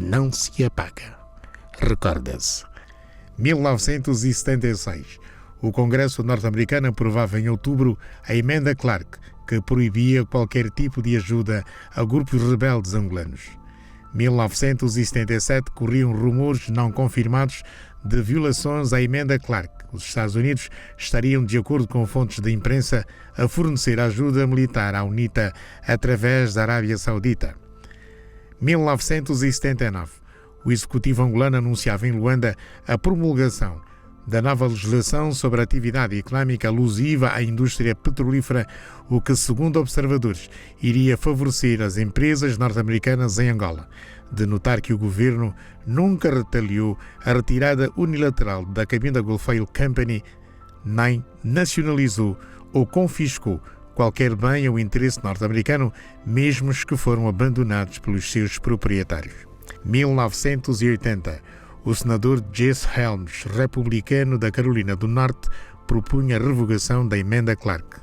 não se apaga. Recorda-se. 1976. O Congresso norte-americano aprovava em outubro a Emenda Clark, que proibia qualquer tipo de ajuda a grupos rebeldes angolanos. 1977 corriam rumores não confirmados de violações à Emenda Clark. Os Estados Unidos estariam, de acordo com fontes da imprensa, a fornecer ajuda militar à UNITA através da Arábia Saudita. 1979. O executivo angolano anunciava em Luanda a promulgação da nova legislação sobre a atividade económica alusiva à indústria petrolífera, o que, segundo observadores, iria favorecer as empresas norte-americanas em Angola. De notar que o governo nunca retaliou a retirada unilateral da Cabinda Goldfield Company, nem nacionalizou ou confiscou qualquer bem ou interesse norte-americano, mesmo os que foram abandonados pelos seus proprietários. 1980. O senador Jesse Helms, republicano da Carolina do Norte, propunha a revogação da Emenda Clark.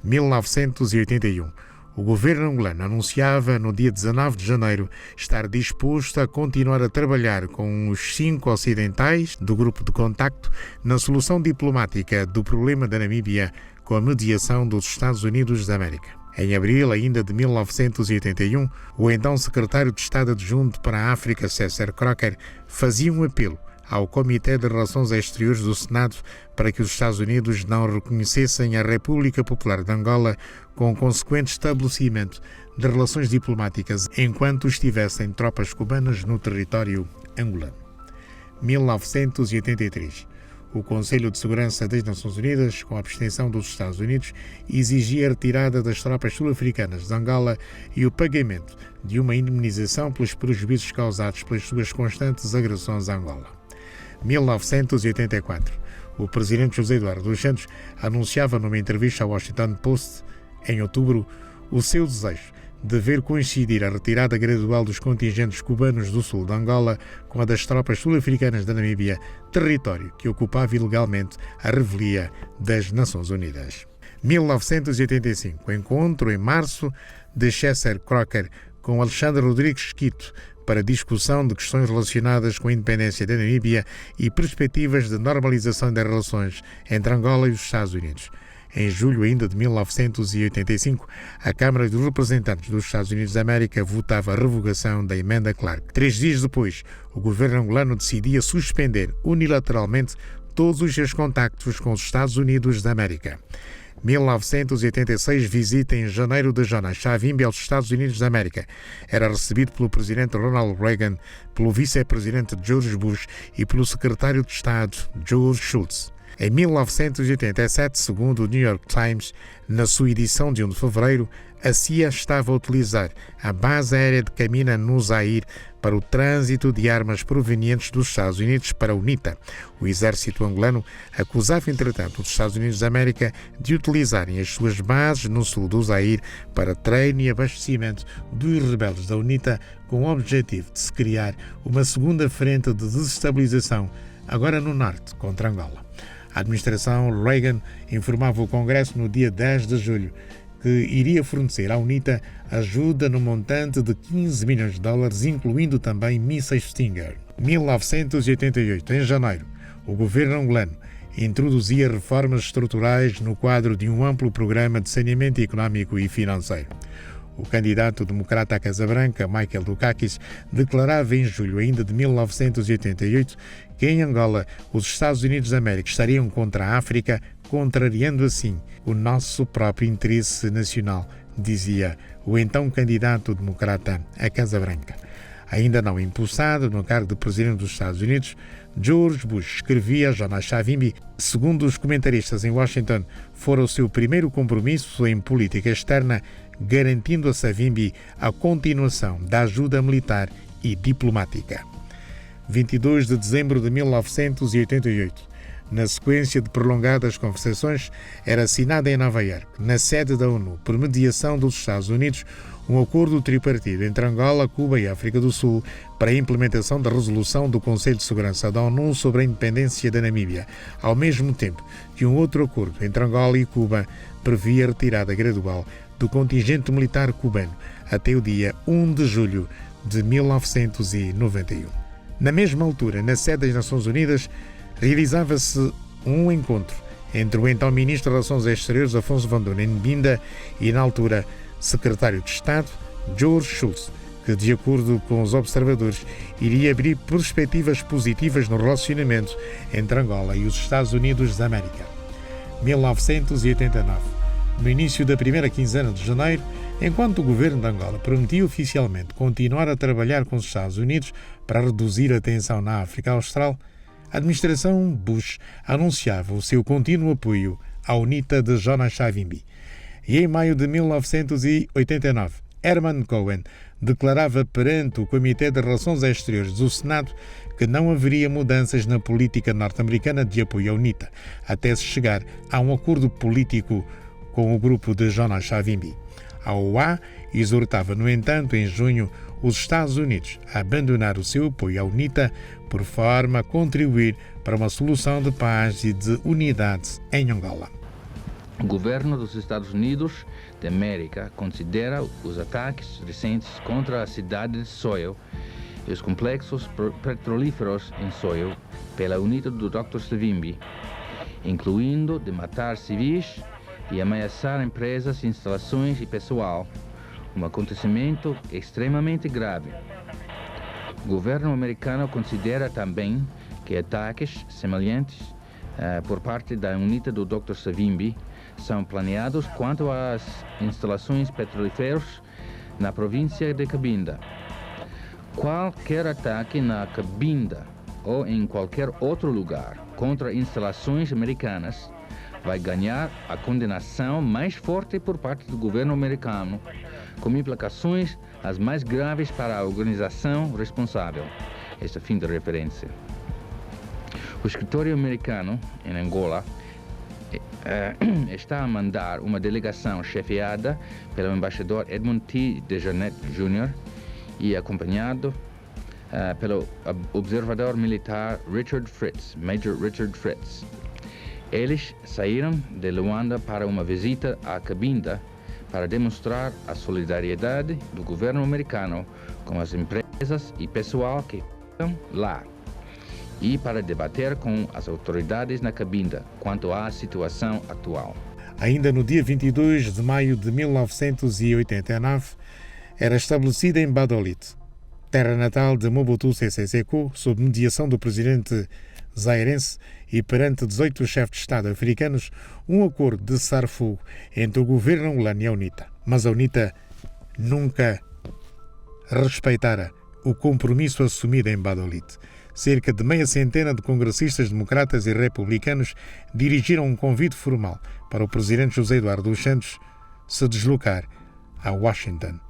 1981. O governo angolano anunciava no dia 19 de janeiro estar disposto a continuar a trabalhar com os 5 ocidentais do grupo de contacto na solução diplomática do problema da Namíbia com a mediação dos Estados Unidos da América. Em abril ainda de 1981, o então secretário de Estado adjunto para a África, César Crocker, fazia um apelo ao Comitê de Relações Exteriores do Senado para que os Estados Unidos não reconhecessem a República Popular de Angola com o consequente estabelecimento de relações diplomáticas enquanto estivessem tropas cubanas no território angolano. 1983. O Conselho de Segurança das Nações Unidas, com a abstenção dos Estados Unidos, exigia a retirada das tropas sul-africanas de Angola e o pagamento de uma indemnização pelos prejuízos causados pelas suas constantes agressões a Angola. 1984. O presidente José Eduardo dos Santos anunciava numa entrevista ao Washington Post, em outubro, o seu desejo de ver coincidir a retirada gradual dos contingentes cubanos do sul de Angola com a das tropas sul-africanas da Namíbia, território que ocupava ilegalmente a revelia das Nações Unidas. 1985. Encontro em março de César Crocker com Alexandre Rodrigues Quito para discussão de questões relacionadas com a independência da Namíbia e perspectivas de normalização das relações entre Angola e os Estados Unidos. Em julho ainda de 1985, a Câmara dos Representantes dos Estados Unidos da América votava a revogação da Emenda Clark. 3 dias depois, o governo angolano decidia suspender unilateralmente todos os seus contactos com os Estados Unidos da América. 1986, visita em janeiro de Jonas Savimbi aos Estados Unidos da América. Era recebido pelo presidente Ronald Reagan, pelo vice-presidente George Bush e pelo secretário de Estado George Shultz. Em 1987, segundo o New York Times, na sua edição de 1 de fevereiro, a CIA estava a utilizar a base aérea de Camina no Zaire para o trânsito de armas provenientes dos Estados Unidos para a UNITA. O exército angolano acusava, entretanto, os Estados Unidos da América de utilizarem as suas bases no sul do Zaire para treino e abastecimento dos rebeldes da UNITA com o objetivo de se criar uma segunda frente de desestabilização, agora no norte, contra Angola. A administração Reagan informava o Congresso no dia 10 de julho que iria fornecer à UNITA ajuda no montante de 15 milhões de dólares, incluindo também mísseis Stinger. 1988, em janeiro, o governo angolano introduzia reformas estruturais no quadro de um amplo programa de saneamento económico e financeiro. O candidato democrata à Casa Branca, Michael Dukakis, declarava em julho ainda de 1988 que em Angola os Estados Unidos da América estariam contra a África, contrariando assim o nosso próprio interesse nacional, dizia o então candidato democrata à Casa Branca. Ainda não impulsado no cargo de presidente dos Estados Unidos, George Bush escrevia a Jonas Savimbi, segundo os comentaristas em Washington, fora o seu primeiro compromisso em política externa, garantindo a Savimbi a continuação da ajuda militar e diplomática. 22 de dezembro de 1988. Na sequência de prolongadas conversações, era assinada em Nova Iorque, na sede da ONU, por mediação dos Estados Unidos, um acordo tripartido entre Angola, Cuba e África do Sul para a implementação da resolução do Conselho de Segurança da ONU sobre a independência da Namíbia, ao mesmo tempo que um outro acordo entre Angola e Cuba previa a retirada gradual do contingente militar cubano até o dia 1 de julho de 1991. Na mesma altura, na sede das Nações Unidas, realizava-se um encontro entre o então Ministro das Relações Exteriores, Afonso Van Doorn N'Binda, e, na altura, Secretário de Estado, George Shultz, que, de acordo com os observadores, iria abrir perspectivas positivas no relacionamento entre Angola e os Estados Unidos da América. 1989. No início da primeira quinzena de janeiro, enquanto o governo de Angola prometia oficialmente continuar a trabalhar com os Estados Unidos para reduzir a tensão na África Austral, a administração Bush anunciava o seu contínuo apoio à UNITA de Jonas Savimbi. E em maio de 1989, Herman Cohen declarava perante o Comitê de Relações Exteriores do Senado que não haveria mudanças na política norte-americana de apoio à UNITA, até se chegar a um acordo político com o grupo de Jonas Savimbi. A OA exortava, no entanto, em junho, os Estados Unidos a abandonar o seu apoio à UNITA por forma a contribuir para uma solução de paz e de unidade em Angola. O governo dos Estados Unidos da América considera os ataques recentes contra a cidade de Soil e os complexos petrolíferos em Soil pela UNITA do Dr. Savimbi, incluindo de matar civis e ameaçar empresas, instalações e pessoal, um acontecimento extremamente grave. O governo americano considera também que ataques semelhantes por parte da UNITA do Dr. Savimbi são planeados quanto às instalações petrolíferas na província de Cabinda. Qualquer ataque na Cabinda ou em qualquer outro lugar contra instalações americanas vai ganhar a condenação mais forte por parte do governo americano, com implicações as mais graves para a organização responsável. Este fim de referência. O escritório americano em Angola está a mandar uma delegação chefiada pelo embaixador Edmund T. DeJohnette Jr. e acompanhado pelo observador militar Major Richard Fritz. Eles saíram de Luanda para uma visita à Cabinda para demonstrar a solidariedade do governo americano com as empresas e pessoal que estão lá e para debater com as autoridades na Cabinda quanto à situação atual. Ainda no dia 22 de maio de 1989, era estabelecida em Badolite, terra natal de Mobutu Sese Seko, sob mediação do presidente zairense e perante 18 chefes de Estado africanos, um acordo de cessar-fogo entre o governo angolano e a UNITA. Mas a UNITA nunca respeitara o compromisso assumido em Badolite. Cerca de meia centena de congressistas democratas e republicanos dirigiram um convite formal para o presidente José Eduardo dos Santos se deslocar a Washington.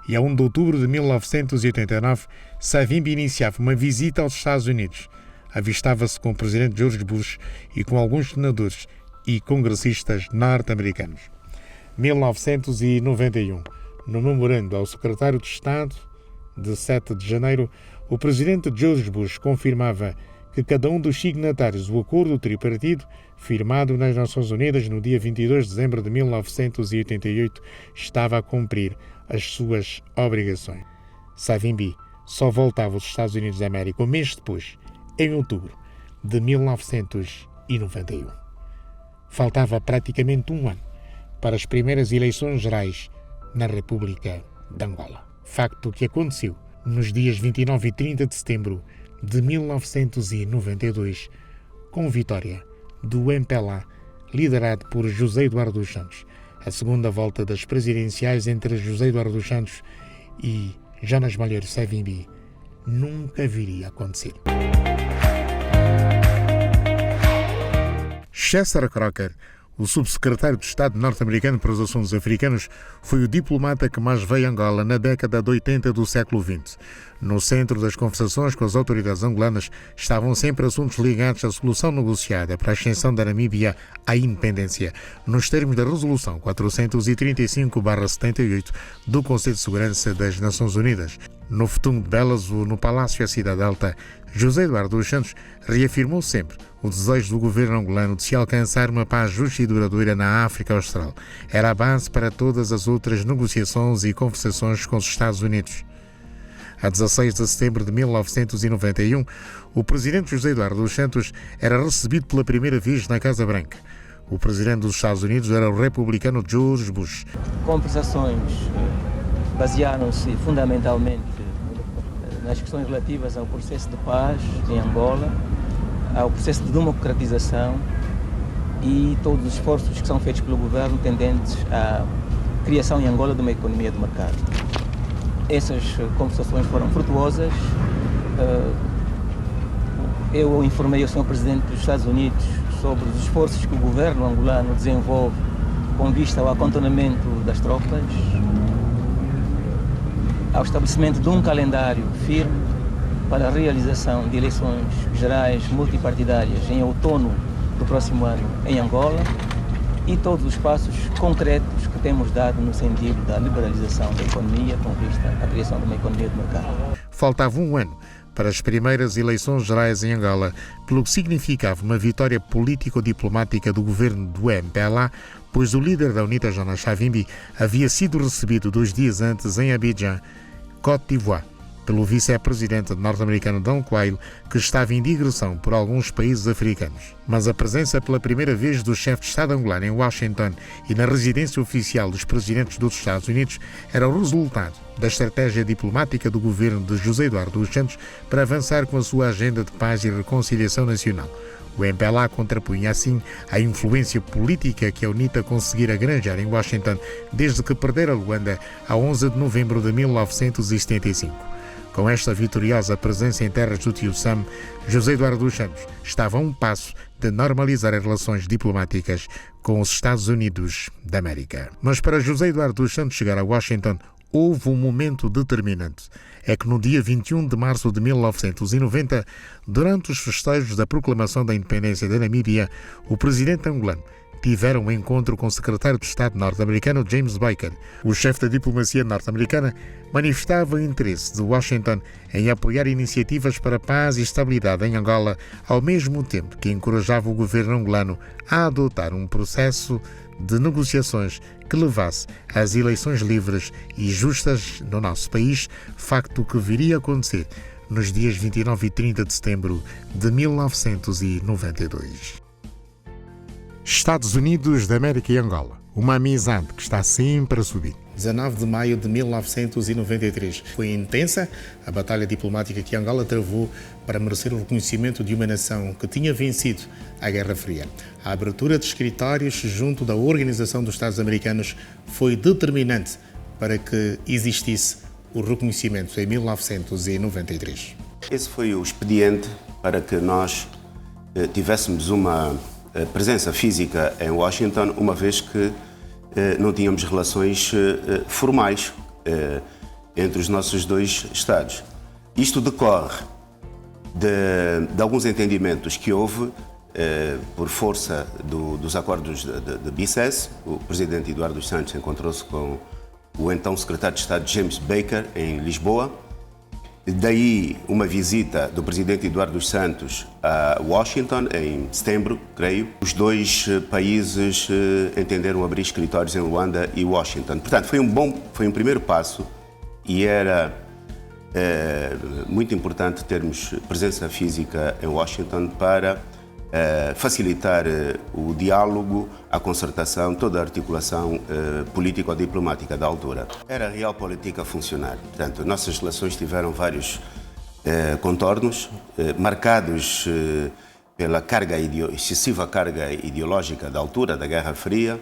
E a 1 de outubro de 1989, Savimbi iniciava uma visita aos Estados Unidos. Avistava-se com o presidente George Bush e com alguns senadores e congressistas norte-americanos. 1991, no memorando ao secretário de Estado, de 7 de janeiro, o presidente George Bush confirmava que cada um dos signatários do acordo tripartido, firmado nas Nações Unidas no dia 22 de dezembro de 1988, estava a cumprir as suas obrigações. Savimbi só voltava aos Estados Unidos da América um mês depois, em outubro de 1991. Faltava praticamente um ano para as primeiras eleições gerais na República de Angola. Facto que aconteceu nos dias 29 e 30 de setembro de 1992, com vitória do MPLA, liderado por José Eduardo dos Santos. A segunda volta das presidenciais entre José Eduardo dos Santos e Jonas Malheiro Savimbi nunca viria a acontecer. Chester Crocker, o subsecretário de Estado norte-americano para os assuntos africanos, foi o diplomata que mais veio a Angola na década de 80 do século XX. No centro das conversações com as autoridades angolanas estavam sempre assuntos ligados à solução negociada para a ascensão da Namíbia à independência, nos termos da Resolução 435/78 do Conselho de Segurança das Nações Unidas. No Futum de Belas, no Palácio à Cidade Alta, José Eduardo dos Santos reafirmou sempre o desejo do governo angolano de se alcançar uma paz justa e duradoura na África Austral. Era a base para todas as outras negociações e conversações com os Estados Unidos. A 16 de setembro de 1991, o presidente José Eduardo dos Santos era recebido pela primeira vez na Casa Branca. O presidente dos Estados Unidos era o republicano George Bush. Conversações basearam-se fundamentalmente nas questões relativas ao processo de paz em Angola, ao processo de democratização e todos os esforços que são feitos pelo governo tendentes à criação em Angola de uma economia de mercado. Essas conversações foram frutuosas. Eu informei o Sr. Presidente dos Estados Unidos sobre os esforços que o governo angolano desenvolve com vista ao acantonamento das tropas, ao estabelecimento de um calendário firme para a realização de eleições gerais multipartidárias em outono do próximo ano em Angola e todos os passos concretos que temos dado no sentido da liberalização da economia com vista à criação de uma economia de mercado. Faltava um ano para as primeiras eleições gerais em Angola, pelo que significava uma vitória político-diplomática do governo do MPLA, pois o líder da UNITA, Jonas Savimbi, havia sido recebido 2 dias antes em Abidjan, Côte d'Ivoire, pelo vice-presidente norte-americano Dom Coelho, que estava em digressão por alguns países africanos. Mas a presença pela primeira vez do chefe de Estado angolano em Washington e na residência oficial dos presidentes dos Estados Unidos era o resultado da estratégia diplomática do governo de José Eduardo dos Santos para avançar com a sua agenda de paz e reconciliação nacional. O MPLA contrapunha assim a influência política que a UNITA conseguira granjar em Washington desde que perdera Luanda a 11 de novembro de 1975. Com esta vitoriosa presença em terras do Tio Sam, José Eduardo dos Santos estava a um passo de normalizar as relações diplomáticas com os Estados Unidos da América. Mas para José Eduardo dos Santos chegar a Washington, houve um momento determinante. É que no dia 21 de março de 1990, durante os festejos da proclamação da independência da Namíbia, o presidente angolano tiveram um encontro com o secretário de Estado norte-americano James Baker. O chefe da diplomacia norte-americana manifestava o interesse de Washington em apoiar iniciativas para paz e estabilidade em Angola, ao mesmo tempo que encorajava o governo angolano a adotar um processo de negociações que levasse às eleições livres e justas no nosso país, facto que viria a acontecer nos dias 29 e 30 de setembro de 1992. Estados Unidos da América e Angola, uma amizade que está sempre a subir. 19 de maio de 1993. Foi intensa a batalha diplomática que Angola travou para merecer o reconhecimento de uma nação que tinha vencido a Guerra Fria. A abertura de escritórios junto da Organização dos Estados Americanos foi determinante para que existisse o reconhecimento em 1993. Esse foi o expediente para que nós tivéssemos uma presença física em Washington, uma vez que não tínhamos relações formais entre os nossos dois Estados. Isto decorre de alguns entendimentos que houve por força dos acordos de BICES. O presidente Eduardo dos Santos encontrou-se com o então secretário de Estado James Baker em Lisboa. Daí uma visita do presidente Eduardo dos Santos a Washington em setembro, creio. Os dois países entenderam abrir escritórios em Luanda e Washington. Portanto, foi um primeiro passo e era muito importante termos presença física em Washington para facilitar o diálogo, a concertação, toda a articulação político-diplomática da altura. Era a realpolitik a funcionar. Portanto, nossas relações tiveram vários contornos, marcados pela excessiva carga ideológica da altura da Guerra Fria,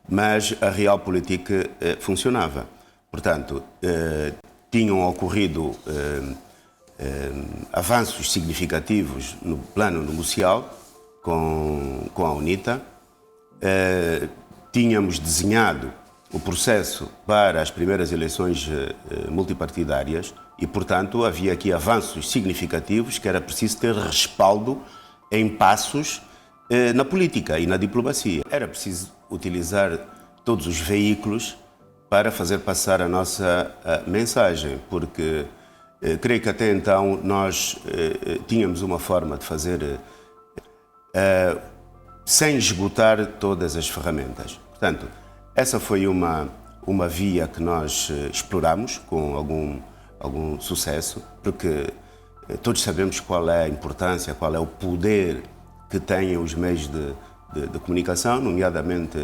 mas a realpolitik funcionava. Portanto, tinham ocorrido avanços significativos no plano negocial com a UNITA. Tínhamos desenhado o processo para as primeiras eleições multipartidárias e, portanto, havia aqui avanços significativos que era preciso ter respaldo em passos na política e na diplomacia. Era preciso utilizar todos os veículos para fazer passar a nossa mensagem, porque creio que até então nós tínhamos uma forma de fazer sem esgotar todas as ferramentas. Portanto, essa foi uma via que nós exploramos com algum sucesso, porque todos sabemos qual é a importância, qual é o poder que têm os meios de comunicação, nomeadamente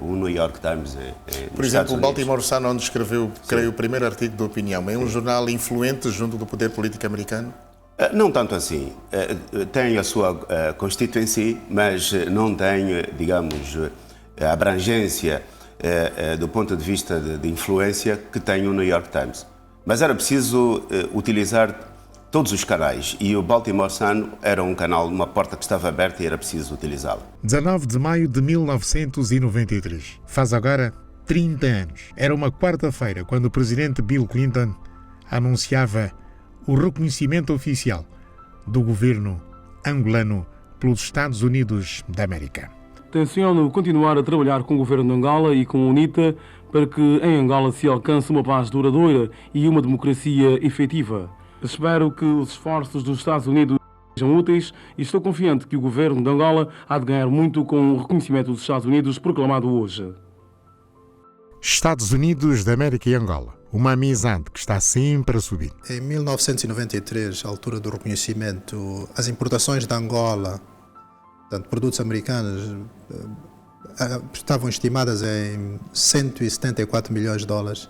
o New York Times. Por exemplo, o Baltimore Sun, onde escreveu, creio, o primeiro artigo de opinião, é um jornal influente junto do poder político americano? Não tanto assim. Tem a sua constituency, mas não tem, digamos, a abrangência do ponto de vista de influência que tem o New York Times. Mas era preciso utilizar todos os canais, e o Baltimore Sun era um canal, uma porta que estava aberta e era preciso utilizá-la. 19 de maio de 1993. Faz agora 30 anos. Era uma quarta-feira quando o presidente Bill Clinton anunciava o reconhecimento oficial do governo angolano pelos Estados Unidos da América. Tenciono continuar a trabalhar com o governo de Angola e com a UNITA para que em Angola se alcance uma paz duradoura e uma democracia efetiva. Espero que os esforços dos Estados Unidos sejam úteis e estou confiante que o governo de Angola há de ganhar muito com o reconhecimento dos Estados Unidos proclamado hoje. Estados Unidos da América e Angola. Uma amizade que está sempre a subir. Em 1993, à altura do reconhecimento, as importações da Angola, portanto, produtos americanos, estavam estimadas em 174 milhões de dólares.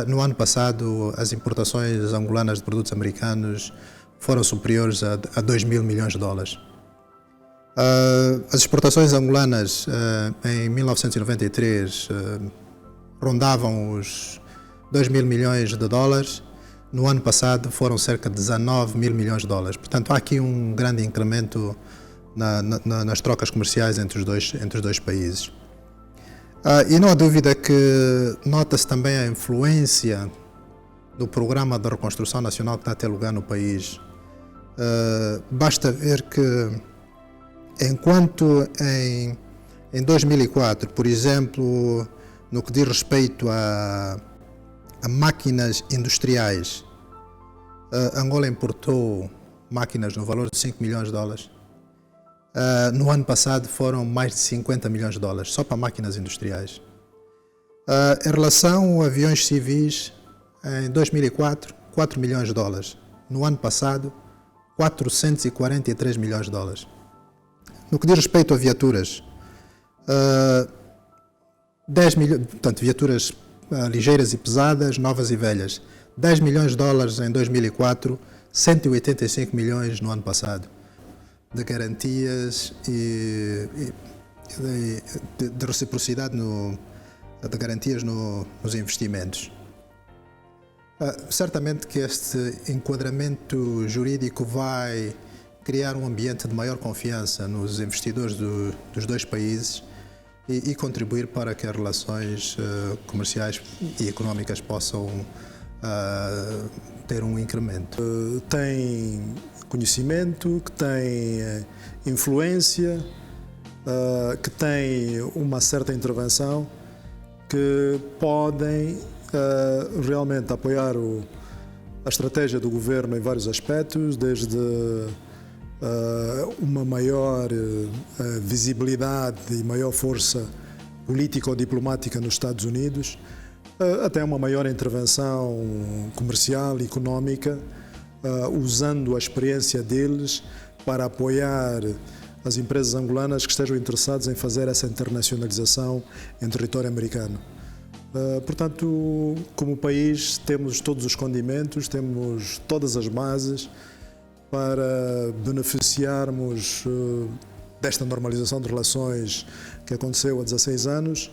No ano passado, as importações angolanas de produtos americanos foram superiores a 2 mil milhões de dólares. As exportações angolanas em 1993 rondavam os 2 mil milhões de dólares. No ano passado foram cerca de 19 mil milhões de dólares. Portanto, há aqui um grande incremento nas trocas comerciais entre os dois países. E não há dúvida que nota-se também a influência do Programa de Reconstrução Nacional que está a ter lugar no país. Basta ver que, enquanto em 2004, por exemplo, no que diz respeito a máquinas industriais, Angola importou máquinas no valor de 5 milhões de dólares. No ano passado foram mais de 50 milhões de dólares, só para máquinas industriais. Em relação a aviões civis, em 2004, 4 milhões de dólares. No ano passado, 443 milhões de dólares. No que diz respeito a viaturas, 10 milhões, portanto, viaturas ligeiras e pesadas, novas e velhas. 10 milhões de dólares em 2004, 185 milhões no ano passado. De garantias e de reciprocidade de garantias nos investimentos. Certamente que este enquadramento jurídico vai criar um ambiente de maior confiança nos investidores dos dois países e contribuir para que as relações comerciais e económicas possam ter um incremento. Tem conhecimento, que tem influência, que tem uma certa intervenção, que podem realmente apoiar a estratégia do governo em vários aspectos, desde uma maior visibilidade e maior força política ou diplomática nos Estados Unidos, até uma maior intervenção comercial e económica, usando a experiência deles para apoiar as empresas angolanas que estejam interessadas em fazer essa internacionalização em território americano. Portanto, como país, temos todos os condimentos, temos todas as bases para beneficiarmos desta normalização de relações que aconteceu há 16 anos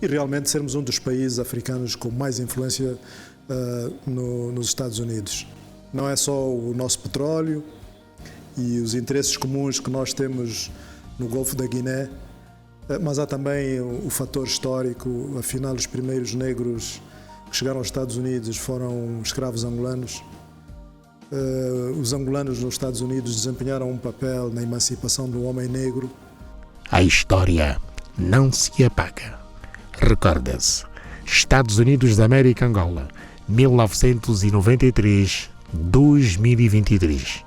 e realmente sermos um dos países africanos com mais influência nos Estados Unidos. Não é só o nosso petróleo e os interesses comuns que nós temos no Golfo da Guiné, mas há também o fator histórico. Afinal, os primeiros negros que chegaram aos Estados Unidos foram escravos angolanos. Os angolanos nos Estados Unidos desempenharam um papel na emancipação do homem negro. A história não se apaga. Recorda-se. Estados Unidos da América, Angola, 1993-2023.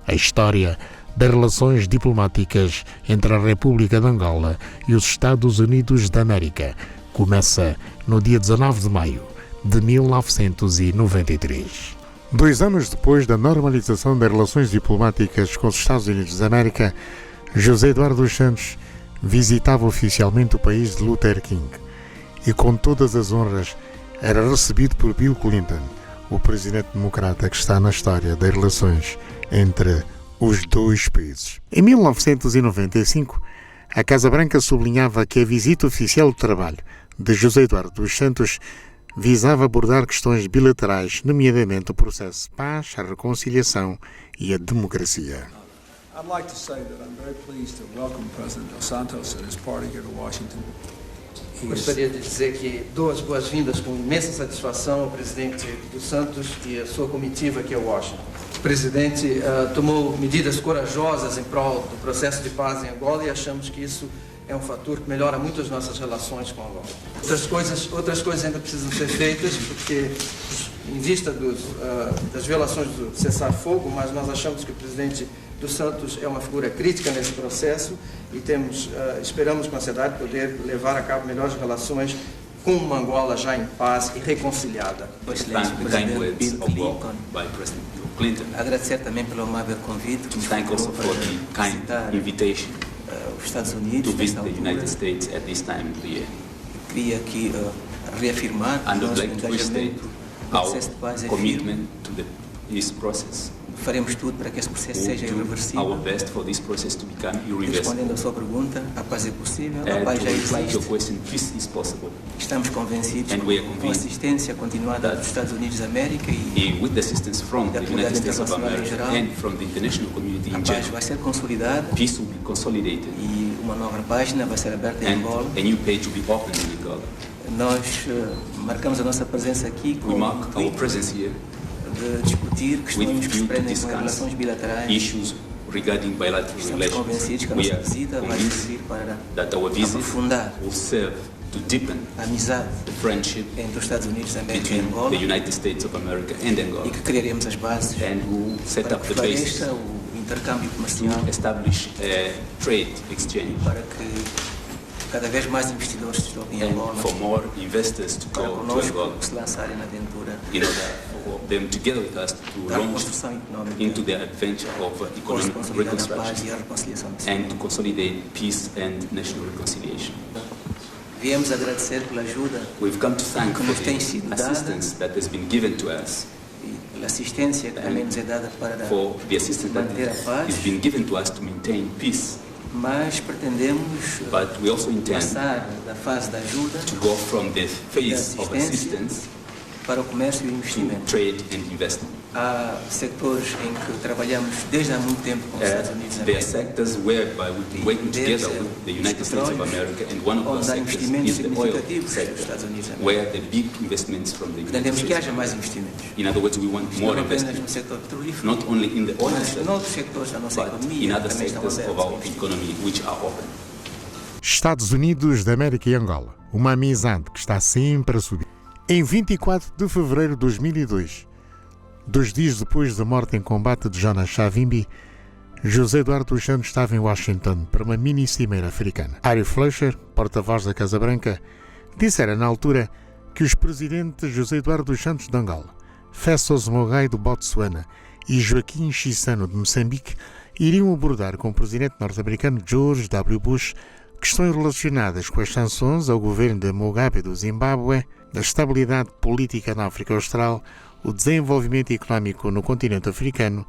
A história das relações diplomáticas entre a República de Angola e os Estados Unidos da América começa no dia 19 de maio de 1993. 2 anos depois da normalização das relações diplomáticas com os Estados Unidos da América, José Eduardo dos Santos visitava oficialmente o país de Luther King e, com todas as honras, era recebido por Bill Clinton, o presidente democrata que está na história das relações entre os dois países. Em 1995, a Casa Branca sublinhava que a visita oficial de trabalho de José Eduardo dos Santos visava abordar questões bilaterais, nomeadamente o processo de paz, a reconciliação e a democracia. I'd like to say that I'm very pleased to welcome President Dos Santos and his party here to Washington. Gostaria de dizer que dou as boas-vindas com imensa satisfação ao presidente dos Santos e a sua comitiva aqui a Washington. O presidente tomou medidas corajosas em prol do processo de paz em Angola e achamos que isso é um fator que melhora muito as nossas relações com Angola. Outras coisas ainda precisam ser feitas, porque em vista das violações do cessar-fogo, mas nós achamos que o presidente dos Santos é uma figura crítica nesse processo e esperamos com ansiedade poder levar a cabo melhores relações com uma Angola já em paz e reconciliada. Excelente presidente Bill Clinton. Agradecer também pelo amável convite que nos also for the kind invitation os Estados Unidos to visit the United States at this time of the year. Queria aqui reafirmar And I'd nosso like to restate engajamento no our processo de paz é commitment to the peace process. Faremos tudo para que esse processo seja We'll do irreversível. our best for this process to become irreversible. Respondendo à sua pergunta, a paz é possível, a And paz to já reply to your existe. question, peace is possible. Estamos convencidos And we are com a convinced assistência continuada dos Estados Unidos da América e With the assistance from the United States of America and from the international community a in paz general, vai ser consolidada peace will be consolidated e uma nova página vai ser aberta em and Angola. a new page will be opened in Angola. Nós marcamos a nossa presença aqui com We o mark our intuito presence here de discutir questões que se view to prendem com discuss relações bilaterais. issues regarding bilateral Estamos relations. convencidos que a We nossa are visita vai convinced servir para that our visit aprofundar will serve to deepen a amizade the friendship entre os Estados Unidos da América e between Angola the United States of America and e Angola, que criaremos as bases and will set para up que the basis floresça o intercâmbio comercial, to establish a trade exchange para que cada vez mais investidores se desloquem em and Angola, for more investors to para go to conosco Angola se lançarem na aventura in order for them together with us to da launch reconstrução económica, into the adventure of depois de economic consolidar a paz reconstruction e a reconciliação. and to consolidate peace and national reconciliation. Viemos agradecer pela ajuda We've come to thank que for nos tem the sido dada assistance that has been given to us, e pela assistência que também nos é dada para for the assistance that manter a paz, has been given to us to maintain peace. mas pretendemos But we also intend passar da fase da ajuda to go from the phase of assistance para o comércio e o to investimento. trade and investment. Há setores em que trabalhamos desde há muito tempo com os Estados Unidos da There are América, sectors whereby we've been working together with the United States of America, and one of those onde há sectors investimentos is the oil significativos dos sector, Estados Unidos da América. where the big investments from the United Pretendemos que States. haja mais investimentos, In other words, we want não more apenas investment, no setor petrolífero, not only in the oil mas sector, noutros setores da nossa but in economia other também estão sectors of abertos. our economy which are open. Estados Unidos da América e Angola, uma amizade que está sempre a subir. Em 24 de fevereiro de 2002, 2 dias depois da morte em combate de Jonas Savimbi, José Eduardo dos Santos estava em Washington para uma mini-cimeira africana. Ari Fleischer, porta-voz da Casa Branca, dissera na altura que os presidentes José Eduardo dos Santos de Angola, Festus Mogae do Botsuana e Joaquim Chissano de Moçambique iriam abordar com o presidente norte-americano George W. Bush questões relacionadas com as sanções ao governo de Mugabe do Zimbábue, da estabilidade política na África Austral, o desenvolvimento económico no continente africano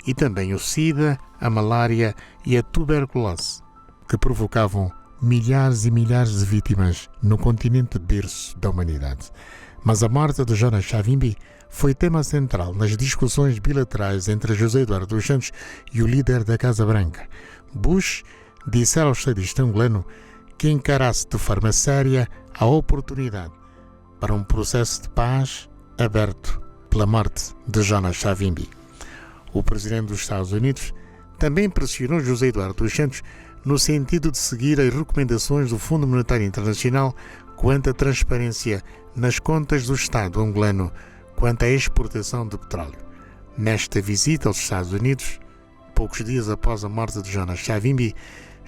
e também o SIDA, a malária e a tuberculose, que provocavam milhares e milhares de vítimas no continente berço da humanidade. Mas a morte de Jonas Savimbi foi tema central nas discussões bilaterais entre José Eduardo dos Santos e o líder da Casa Branca. Bush dissera ao estadista angolano que encarasse de forma séria a oportunidade para um processo de paz aberto pela morte de Jonas Savimbi. O presidente dos Estados Unidos também pressionou José Eduardo dos Santos no sentido de seguir as recomendações do Fundo Monetário Internacional quanto à transparência nas contas do Estado angolano quanto à exportação de petróleo. Nesta visita aos Estados Unidos, poucos dias após a morte de Jonas Savimbi,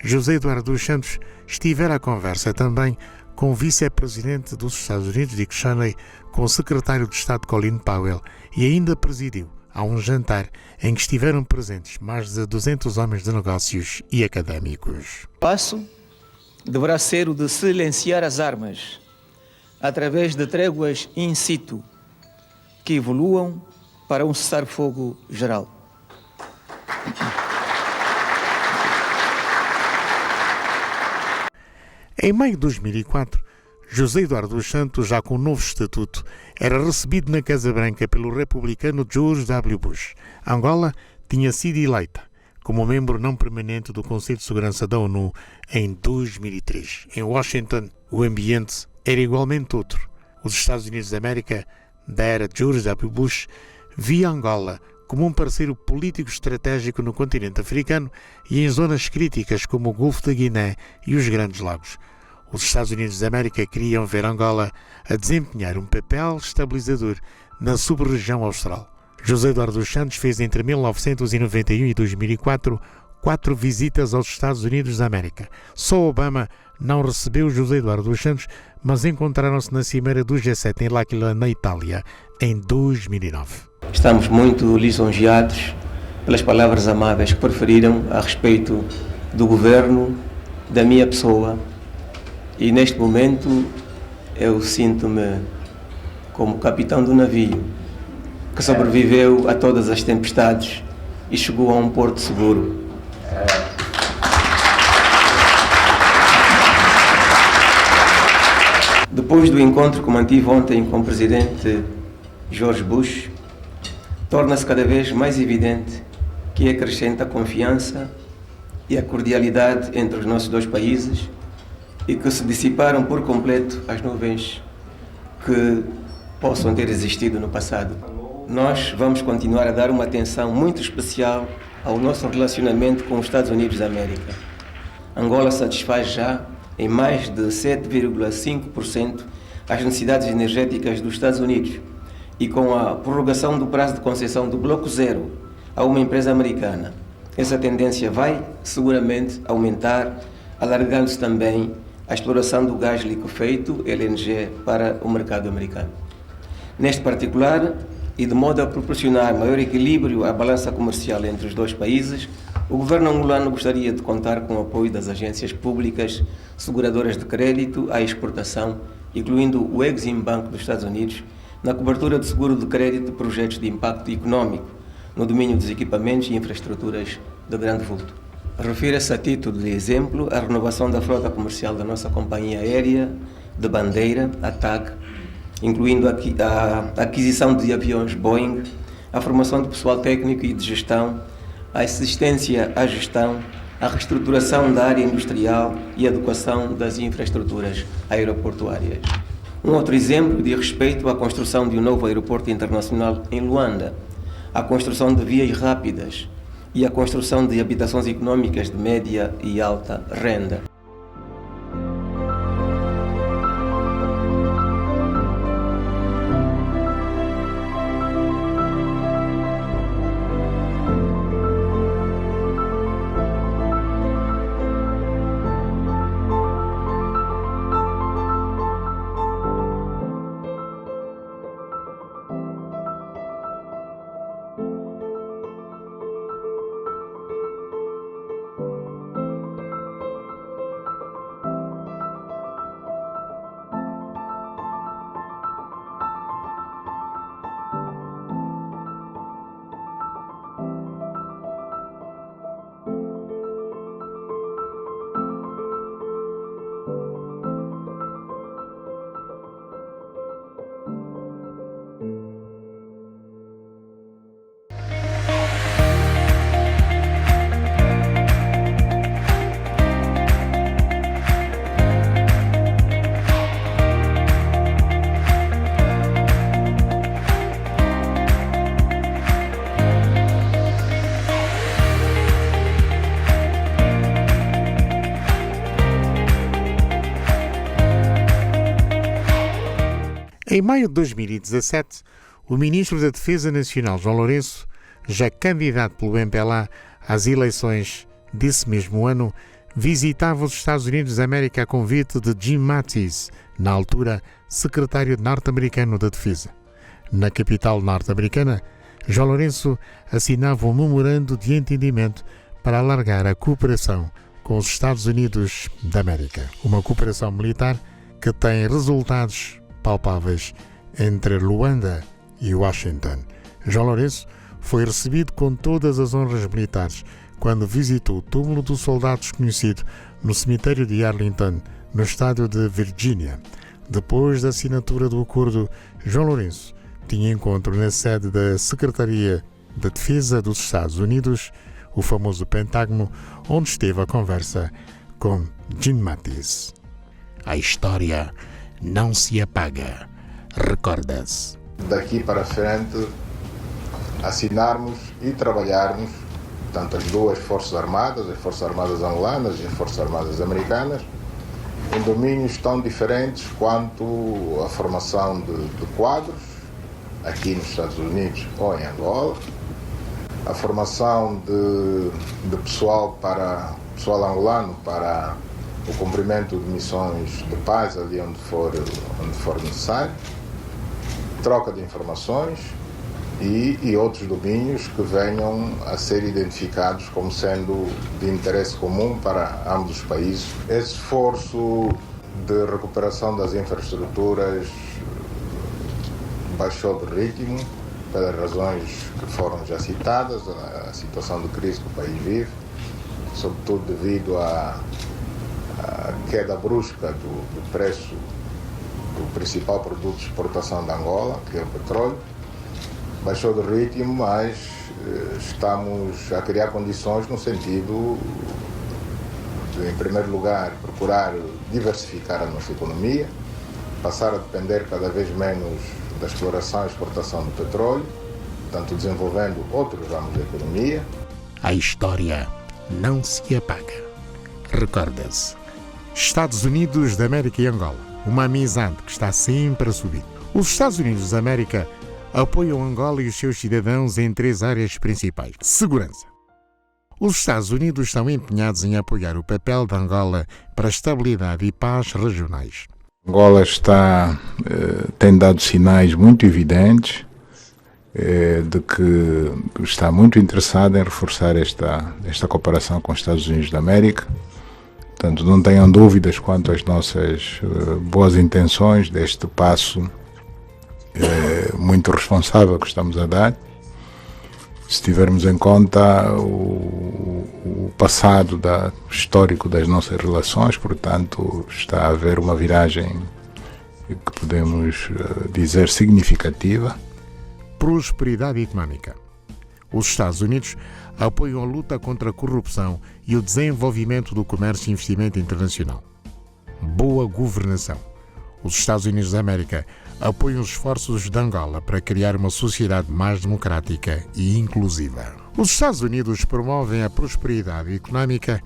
José Eduardo dos Santos estivera à conversa também com o vice-presidente dos Estados Unidos, Dick Cheney, com o secretário de Estado, Colin Powell, e ainda presidiu a um jantar em que estiveram presentes mais de 200 homens de negócios e académicos. O passo deverá ser o de silenciar as armas através de tréguas in situ que evoluam para um cessar-fogo geral. Em maio de 2004, José Eduardo dos Santos, já com um novo estatuto, era recebido na Casa Branca pelo republicano George W. Bush. Angola tinha sido eleita como membro não permanente do Conselho de Segurança da ONU em 2003. Em Washington, o ambiente era igualmente outro. Os Estados Unidos da América, da era George W. Bush, via Angola como um parceiro político estratégico no continente africano e em zonas críticas como o Golfo da Guiné e os Grandes Lagos. Os Estados Unidos da América queriam ver Angola a desempenhar um papel estabilizador na sub-região austral. José Eduardo dos Santos fez entre 1991 e 2004 4 visitas aos Estados Unidos da América. Só Obama não recebeu José Eduardo dos Santos, mas encontraram-se na cimeira do G7 em L'Aquila, na Itália, em 2009. Estamos muito lisonjeados pelas palavras amáveis que proferiram a respeito do governo, da minha pessoa, e neste momento eu sinto-me como capitão do navio que sobreviveu a todas as tempestades e chegou a um porto seguro. Depois do encontro que mantive ontem com o presidente George Bush, torna-se cada vez mais evidente que acrescenta a confiança e a cordialidade entre os nossos dois países e que se dissiparam por completo as nuvens que possam ter existido no passado. Nós vamos continuar a dar uma atenção muito especial ao nosso relacionamento com os Estados Unidos da América. Angola satisfaz já em mais de 7,5% as necessidades energéticas dos Estados Unidos e com a prorrogação do prazo de concessão do Bloco Zero a uma empresa americana. Essa tendência vai seguramente aumentar, alargando-se também a exploração do gás liquefeito, LNG, para o mercado americano. Neste particular, e de modo a proporcionar maior equilíbrio à balança comercial entre os dois países, o governo angolano gostaria de contar com o apoio das agências públicas seguradoras de crédito à exportação, incluindo o Exim Bank dos Estados Unidos, na cobertura de seguro de crédito de projetos de impacto econômico no domínio dos equipamentos e infraestruturas de grande vulto. Refira-se a título de exemplo a renovação da frota comercial da nossa companhia aérea de bandeira, a TAG, incluindo a aquisição de aviões Boeing, a formação de pessoal técnico e de gestão, a assistência à gestão, a reestruturação da área industrial e a adequação das infraestruturas aeroportuárias. Um outro exemplo diz respeito à construção de um novo aeroporto internacional em Luanda, a construção de vias rápidas e a construção de habitações econômicas de média e alta renda. Em maio de 2017, o ministro da Defesa Nacional, João Lourenço, já candidato pelo MPLA às eleições desse mesmo ano, visitava os Estados Unidos da América a convite de Jim Mattis, na altura secretário norte-americano da Defesa. Na capital norte-americana, João Lourenço assinava um memorando de entendimento para alargar a cooperação com os Estados Unidos da América. Uma cooperação militar que tem resultados palpáveis entre Luanda e Washington. João Lourenço foi recebido com todas as honras militares quando visitou o túmulo do soldado desconhecido no cemitério de Arlington, no estado de Virgínia. Depois da assinatura do acordo, João Lourenço tinha encontro na sede da Secretaria da Defesa dos Estados Unidos, o famoso Pentágono, onde esteve a conversa com Jim Mattis. A história não se apaga, recorda-se. Daqui para frente, assinarmos e trabalharmos, tanto as duas Forças Armadas, as Forças Armadas angolanas e as Forças Armadas americanas, em domínios tão diferentes quanto a formação de quadros, aqui nos Estados Unidos ou em Angola, a formação de pessoal angolano para o cumprimento de missões de paz ali onde for necessário, troca de informações e outros domínios que venham a ser identificados como sendo de interesse comum para ambos os países. Esse esforço de recuperação das infraestruturas baixou de ritmo pelas razões que foram já citadas, a situação de crise que o país vive, sobretudo devido à queda brusca do preço do principal produto de exportação da Angola, que é o petróleo. Baixou de ritmo, mas estamos a criar condições no sentido de, em primeiro lugar, procurar diversificar a nossa economia, passar a depender cada vez menos da exploração e exportação do petróleo, portanto desenvolvendo outros ramos da economia. A história não se apaga, recorda-se. Estados Unidos da América e Angola, uma amizade que está sempre a subir. Os Estados Unidos da América apoiam Angola e os seus cidadãos em 3 áreas principais. Segurança. Os Estados Unidos estão empenhados em apoiar o papel de Angola para a estabilidade e paz regionais. Angola tem dado sinais muito evidentes de que está muito interessada em reforçar esta cooperação com os Estados Unidos da América. Portanto, não tenham dúvidas quanto às nossas boas intenções deste passo muito responsável que estamos a dar. Se tivermos em conta o passado histórico das nossas relações, portanto, está a haver uma viragem que podemos dizer significativa. Prosperidade económica. Os Estados Unidos apoiam a luta contra a corrupção e o desenvolvimento do comércio e investimento internacional. Boa governação. Os Estados Unidos da América apoiam os esforços de Angola para criar uma sociedade mais democrática e inclusiva. Os Estados Unidos promovem a prosperidade económica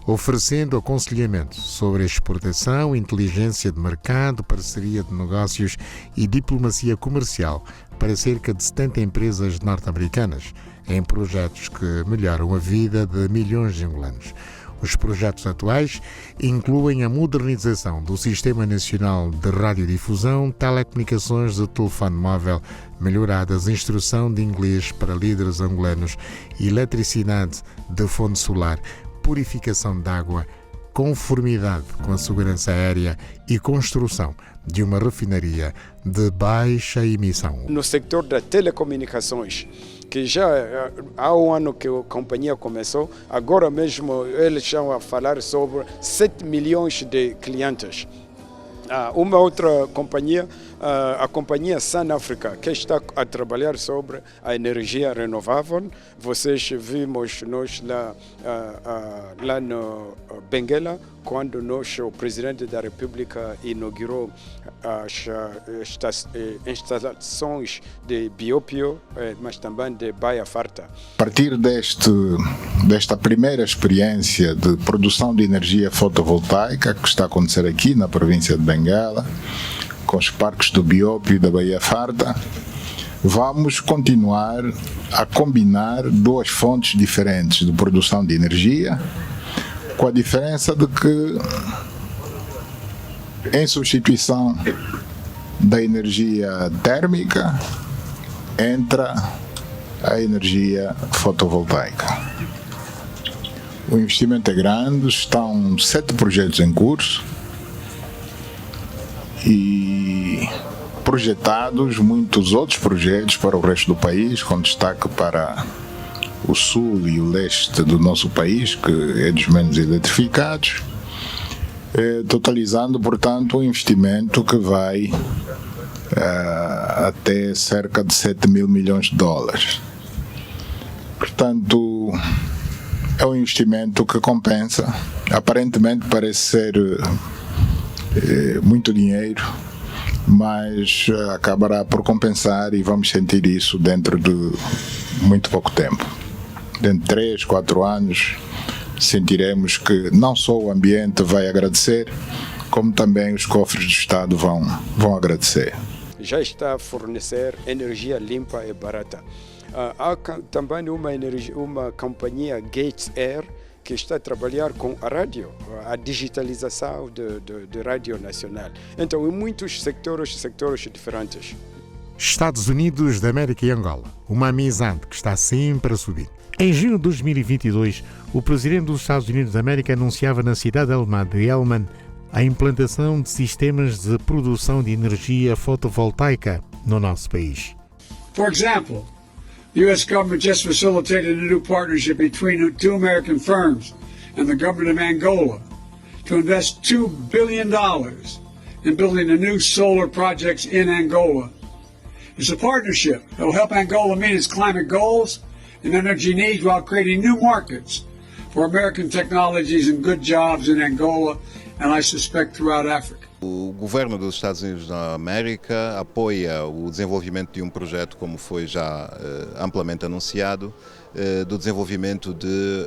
oferecendo aconselhamento sobre a exportação, inteligência de mercado, parceria de negócios e diplomacia comercial para cerca de 70 empresas norte-americanas em projetos que melhoram a vida de milhões de angolanos. Os projetos atuais incluem a modernização do Sistema Nacional de Radiodifusão, telecomunicações de telefone móvel melhoradas, instrução de inglês para líderes angolanos, eletricidade de fonte solar, purificação de água, conformidade com a segurança aérea e construção de uma refinaria de baixa emissão. No sector das telecomunicações, que já há um ano que a companhia começou, agora mesmo eles estão a falar sobre 7 milhões de clientes. Uma outra companhia, a companhia Sun Africa, que está a trabalhar sobre a energia renovável. Vocês vimos nós lá no Benguela, quando o presidente da República inaugurou as instalações de Biópio, mas também de Baia Farta. A partir desta primeira experiência de produção de energia fotovoltaica que está a acontecer aqui na província de Benguela, com os parques do Biópio e da Baia Farta, vamos continuar a combinar 2 fontes diferentes de produção de energia. com a diferença de que, em substituição da energia térmica, entra a energia fotovoltaica. O investimento é grande, estão 7 projetos em curso e projetados muitos outros projetos para o resto do país, com destaque para o sul e o leste do nosso país, que é dos menos eletrificados, totalizando, portanto, um investimento que vai até cerca de 7 mil milhões de dólares. Portanto, é um investimento que compensa. Aparentemente parece ser muito dinheiro, mas acabará por compensar e vamos sentir isso dentro de muito pouco tempo. Dentro de 3, 4 anos, sentiremos que não só o ambiente vai agradecer, como também os cofres do Estado vão agradecer. Já está a fornecer energia limpa e barata. Há também uma companhia, Gates Air, que está a trabalhar com a rádio, a digitalização de rádio nacional. Então, em muitos setores diferentes. Estados Unidos da América e Angola, uma amizade que está sempre a subir. Em junho de 2022, o presidente dos Estados Unidos da América anunciava na cidade alemã de Elman a implantação de sistemas de produção de energia fotovoltaica no nosso país. For example, the U.S. government just facilitated a new partnership between 2 American firms and the government of Angola to invest $2 billion in building a new solar projects in Angola. It's a partnership that will help Angola meet its climate goals and energy needs while creating new markets for American technologies and good jobs in Angola and I suspect throughout Africa. O governo dos Estados Unidos da América apoia o desenvolvimento de um projeto, como foi já amplamente anunciado, do desenvolvimento de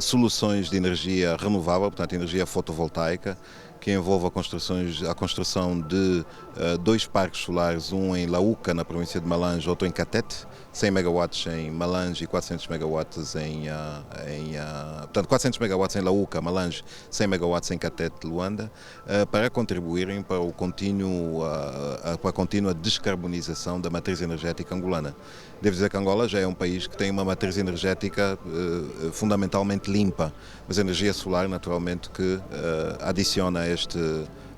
soluções de energia renovável, portanto energia fotovoltaica, que envolve a construção de 2 parques solares, um em Lauca, na província de Malange, outro em Catete, 100 megawatts em Malange e 400 megawatts portanto 400 megawatts em Lauca, Malange, 100 megawatts em Catete, Luanda, para contribuírem para a contínua descarbonização da matriz energética angolana. Devo dizer que Angola já é um país que tem uma matriz energética fundamentalmente limpa, mas a energia solar, naturalmente, que adiciona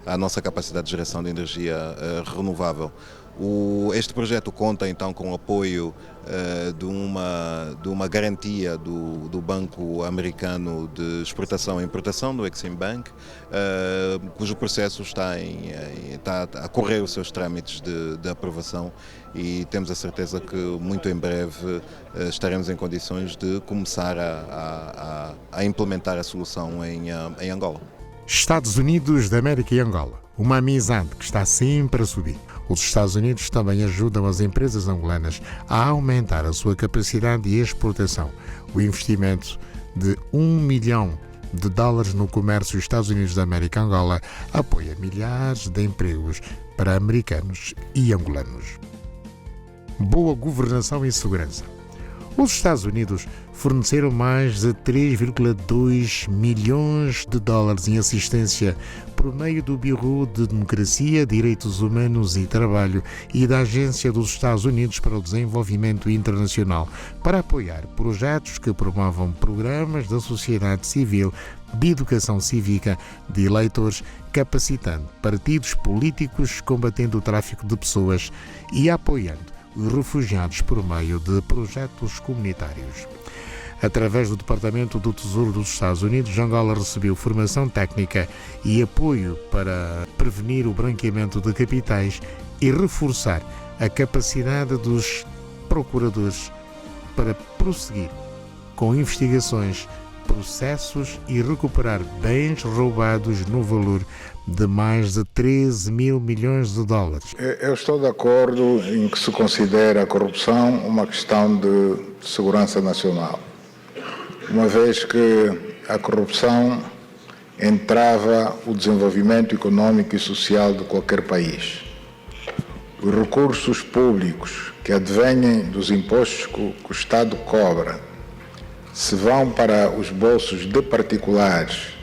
à nossa capacidade de geração de energia renovável. Este projeto conta então com o apoio de uma garantia do Banco Americano de Exportação e Importação, do Exim Bank, cujo processo está a correr os seus trâmites de aprovação e temos a certeza que muito em breve estaremos em condições de começar a implementar a solução em Angola. Estados Unidos da América e Angola, uma amizade que está sempre a subir. Os Estados Unidos também ajudam as empresas angolanas a aumentar a sua capacidade de exportação. O investimento de $1 milhão no comércio dos Estados Unidos da América e Angola apoia milhares de empregos para americanos e angolanos. Boa governação e segurança. Os Estados Unidos forneceram mais de $3,2 milhões em assistência por meio do Bureau de Democracia, Direitos Humanos e Trabalho e da Agência dos Estados Unidos para o Desenvolvimento Internacional, para apoiar projetos que promovam programas da sociedade civil, de educação cívica, de eleitores, capacitando partidos políticos, combatendo o tráfico de pessoas e apoiando os refugiados por meio de projetos comunitários. Através do Departamento do Tesouro dos Estados Unidos, Angola recebeu formação técnica e apoio para prevenir o branqueamento de capitais e reforçar a capacidade dos procuradores para prosseguir com investigações, processos e recuperar bens roubados no valor de mais de $13 mil milhões. Eu estou de acordo em que se considera a corrupção uma questão de segurança nacional, uma vez que a corrupção entrava o desenvolvimento econômico e social de qualquer país. Os recursos públicos que advêm dos impostos que o Estado cobra se vão para os bolsos de particulares,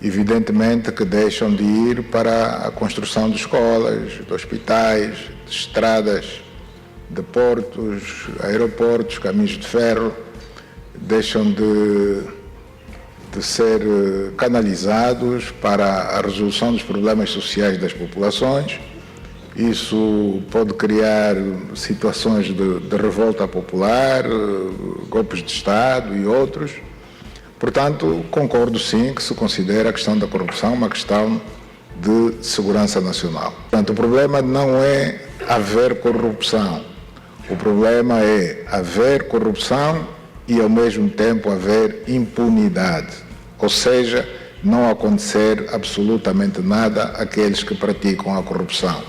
evidentemente que deixam de ir para a construção de escolas, de hospitais, de estradas, de portos, aeroportos, caminhos de ferro, deixam de ser canalizados para a resolução dos problemas sociais das populações. Isso pode criar situações de revolta popular, golpes de Estado e outros. Portanto, concordo sim que se considera a questão da corrupção uma questão de segurança nacional. Portanto, o problema não é haver corrupção. O problema é haver corrupção e, ao mesmo tempo, haver impunidade. Ou seja, não acontecer absolutamente nada àqueles que praticam a corrupção.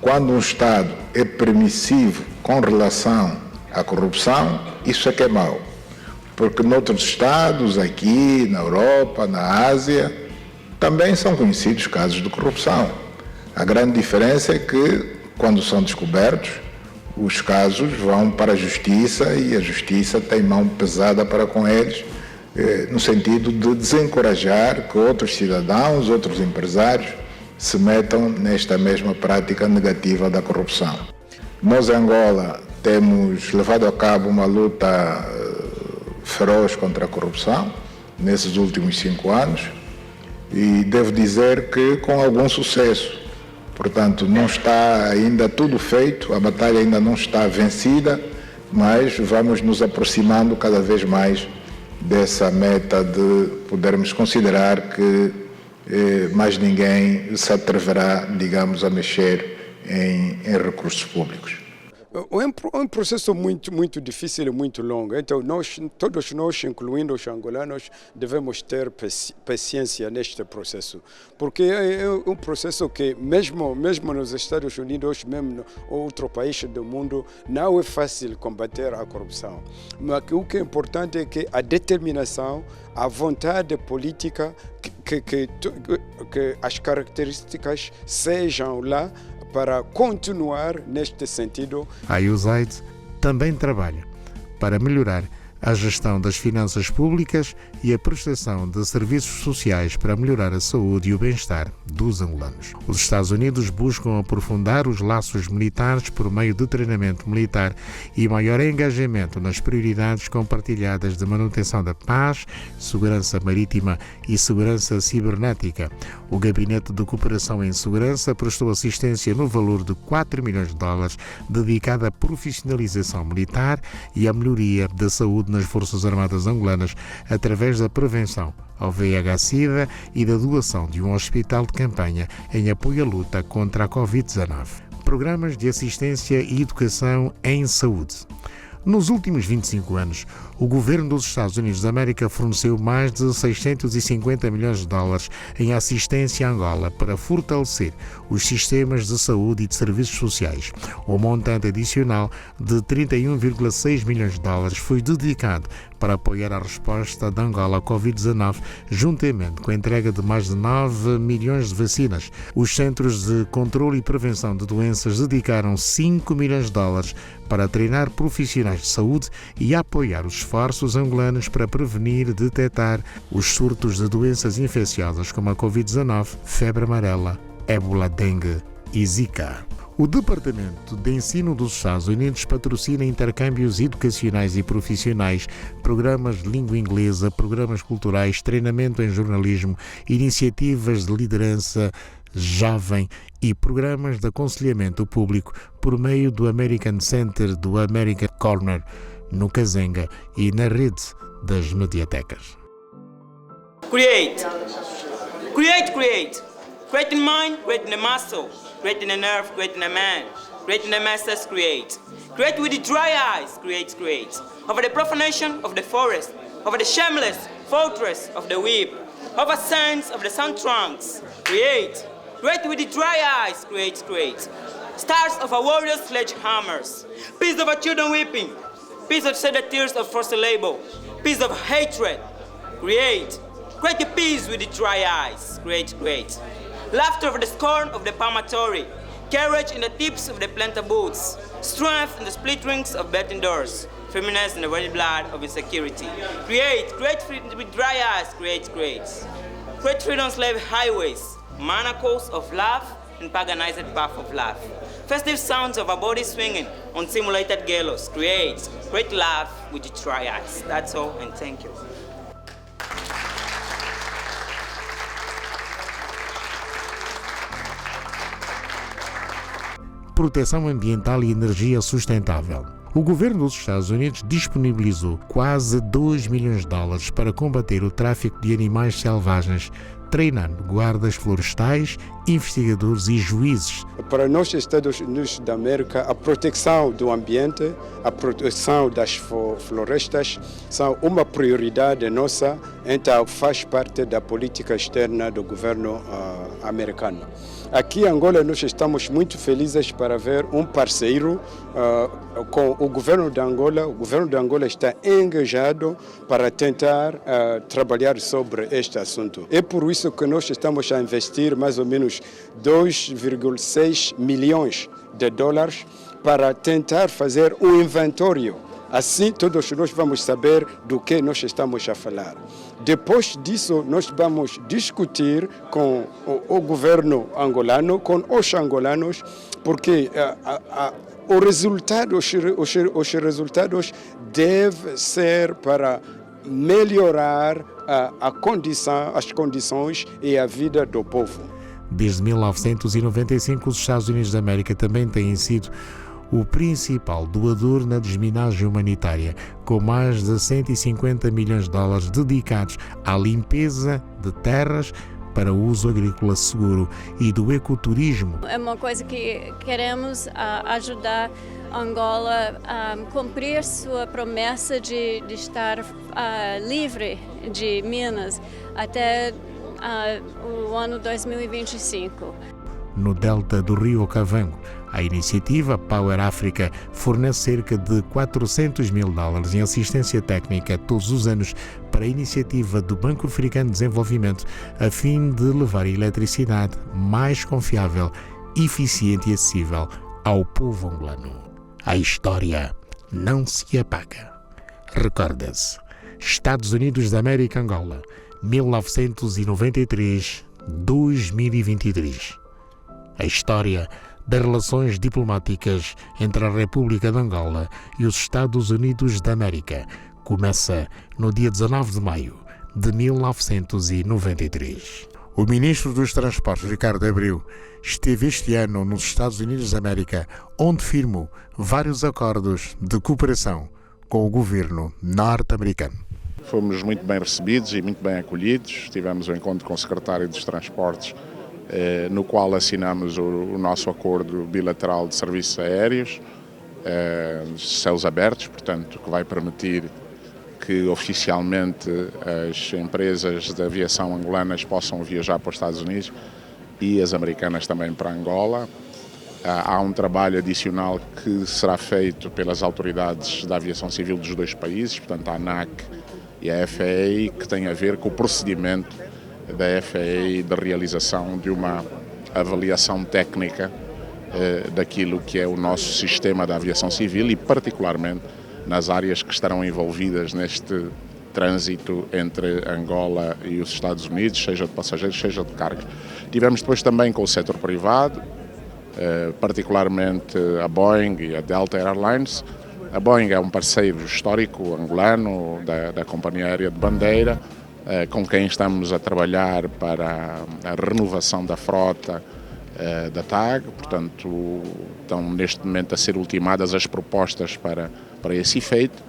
Quando um Estado é permissivo com relação à corrupção, isso é que é mau. Porque noutros Estados, aqui, na Europa, na Ásia, também são conhecidos casos de corrupção. A grande diferença é que, quando são descobertos, os casos vão para a Justiça e a Justiça tem mão pesada para com eles, no sentido de desencorajar que outros cidadãos, outros empresários, se metam nesta mesma prática negativa da corrupção. Nós, em Angola, temos levado a cabo uma luta feroz contra a corrupção nesses últimos 5 anos e devo dizer que com algum sucesso. Portanto, não está ainda tudo feito, a batalha ainda não está vencida, mas vamos nos aproximando cada vez mais dessa meta de podermos considerar que mais ninguém se atreverá, digamos, a mexer em recursos públicos. É um processo muito difícil e muito longo. Então, todos nós, incluindo os angolanos, devemos ter paciência neste processo. Porque é um processo que, mesmo nos Estados Unidos, mesmo em outro país do mundo, não é fácil combater a corrupção. Mas o que é importante é que a determinação, a vontade política, que as características sejam lá para continuar neste sentido. A USAID também trabalha para melhorar a gestão das finanças públicas e a prestação de serviços sociais para melhorar a saúde e o bem-estar dos angolanos. Os Estados Unidos buscam aprofundar os laços militares por meio de treinamento militar e maior engajamento nas prioridades compartilhadas de manutenção da paz, segurança marítima e segurança cibernética. O Gabinete de Cooperação em Segurança prestou assistência no valor de $4 milhões dedicada à profissionalização militar e à melhoria da saúde nas Forças Armadas angolanas através da prevenção ao VIH-Sida e da doação de um hospital de campanha em apoio à luta contra a Covid-19. Programas de assistência e educação em saúde. Nos últimos 25 anos, o governo dos Estados Unidos da América forneceu mais de $650 milhões em assistência a Angola para fortalecer os sistemas de saúde e de serviços sociais. O montante adicional de $31,6 milhões foi dedicado para apoiar a resposta de Angola à Covid-19, juntamente com a entrega de mais de 9 milhões de vacinas. Os Centros de Controlo e Prevenção de Doenças dedicaram $5 milhões para treinar profissionais de saúde e apoiar os esforços angolanos para prevenir e detectar os surtos de doenças infecciosas como a Covid-19, febre amarela, ébola, dengue e Zika. O Departamento de Ensino dos Estados Unidos patrocina intercâmbios educacionais e profissionais, programas de língua inglesa, programas culturais, treinamento em jornalismo, iniciativas de liderança jovem e programas de aconselhamento público por meio do American Center do American Corner, no Kazenga e na rede das mediatecas. Create. Create in mind, create in the muscle, create in the nerve, create in the man, create in the masses, create. Create with the dry eyes, create. Over the profanation of the forest, over the shameless fortress of the whip, over sands of the sun trunks, create. Create with the dry eyes, create. Stars of our warriors' sledgehammers, peace of our children weeping, peace of shed tears of forced labor, peace of hatred, create. Create the peace with the dry eyes, create. Laughter of the scorn of the palmatory, courage in the tips of the planter boots, strength in the split rings of betting doors, firmness in the very blood of insecurity. Create freedom with dry eyes, create. Create freedom slave highways, manacles of love, and paganized path of love. Festive sounds of a body swinging on simulated gallows. Create love with the dry eyes. That's all, and thank you. Proteção ambiental e energia sustentável. O governo dos Estados Unidos disponibilizou quase $2 milhões para combater o tráfico de animais selvagens, treinando guardas florestais, investigadores e juízes. Para nós, Estados Unidos da América, a proteção do ambiente, a proteção das florestas são uma prioridade nossa, então faz parte da política externa do governo americano. Aqui em Angola nós estamos muito felizes para ver um parceiro com o governo de Angola. O governo de Angola está engajado para tentar trabalhar sobre este assunto. É por isso que nós estamos a investir mais ou menos $2,6 milhões para tentar fazer um inventário. Assim, todos nós vamos saber do que nós estamos a falar. Depois disso, nós vamos discutir com o governo angolano, com os angolanos, porque os resultados devem ser para melhorar as condições e a vida do povo. Desde 1995, os Estados Unidos da América também têm sido o principal doador na desminagem humanitária, com mais de $150 milhões dedicados à limpeza de terras para o uso agrícola seguro e do ecoturismo. É uma coisa que queremos ajudar Angola a cumprir sua promessa de estar livre de minas até o ano 2025. No delta do rio Okavango, a iniciativa Power Africa fornece cerca de $400 mil em assistência técnica todos os anos para a iniciativa do Banco Africano de Desenvolvimento, a fim de levar a eletricidade mais confiável, eficiente e acessível ao povo angolano. A história não se apaga. Recorda-se. Estados Unidos da América, Angola, 1993-2023. A história das relações diplomáticas entre a República de Angola e os Estados Unidos da América começa no dia 19 de maio de 1993. O ministro dos Transportes, Ricardo Abreu, esteve este ano nos Estados Unidos da América, onde firmou vários acordos de cooperação com o governo norte-americano. Fomos muito bem recebidos e muito bem acolhidos. Tivemos um encontro com o secretário dos Transportes, no qual assinamos o nosso acordo bilateral de serviços aéreos, céus abertos, portanto, que vai permitir que oficialmente as empresas de aviação angolanas possam viajar para os Estados Unidos e as americanas também para Angola. Há um trabalho adicional que será feito pelas autoridades da aviação civil dos dois países, portanto a ANAC e a FAA, que tem a ver com o procedimento da FAA de realização de uma avaliação técnica daquilo que é o nosso sistema da aviação civil e particularmente nas áreas que estarão envolvidas neste trânsito entre Angola e os Estados Unidos, seja de passageiros, seja de cargas. Tivemos depois também com o setor privado, particularmente a Boeing e a Delta Airlines. A Boeing é um parceiro histórico angolano da Companhia Aérea de Bandeira, com quem estamos a trabalhar para a renovação da frota da TAG, portanto estão neste momento a ser ultimadas as propostas para esse efeito,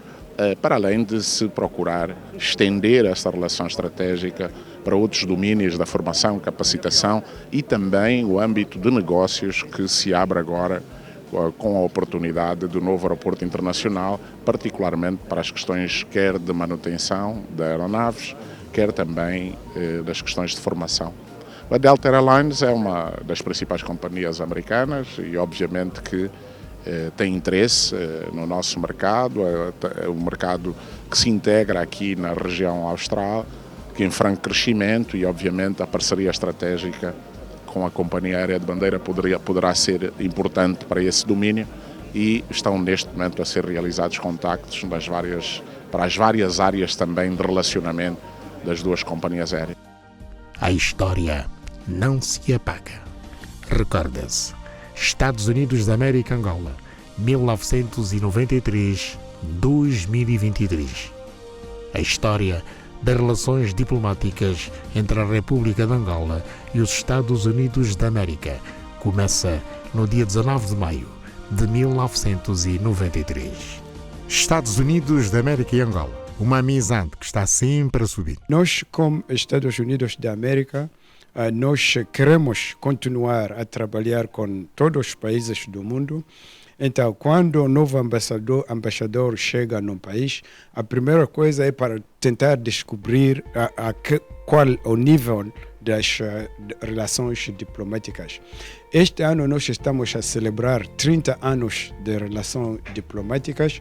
para além de se procurar estender essa relação estratégica para outros domínios da formação, capacitação e também o âmbito de negócios que se abre agora com a oportunidade do novo aeroporto internacional, particularmente para as questões quer de manutenção de aeronaves, quer também das questões de formação. A Delta Airlines é uma das principais companhias americanas e obviamente que tem interesse no nosso mercado, é um mercado que se integra aqui na região austral, que em franco crescimento e obviamente a parceria estratégica com a Companhia Aérea de Bandeira poderá ser importante para esse domínio e estão neste momento a ser realizados contactos para as várias áreas também de relacionamento das duas companhias aéreas. A história não se apaga. Recorda-se. Estados Unidos da América, Angola, 1993-2023. A história das relações diplomáticas entre a República de Angola e os Estados Unidos da América começa no dia 19 de maio de 1993. Estados Unidos da América e Angola, uma amizade que está sempre a subir. Nós, como Estados Unidos da América, nós queremos continuar a trabalhar com todos os países do mundo. Então, quando o novo embaixador chega no país, a primeira coisa é para tentar descobrir qual o nível das relações diplomáticas. Este ano nós estamos a celebrar 30 anos de relações diplomáticas.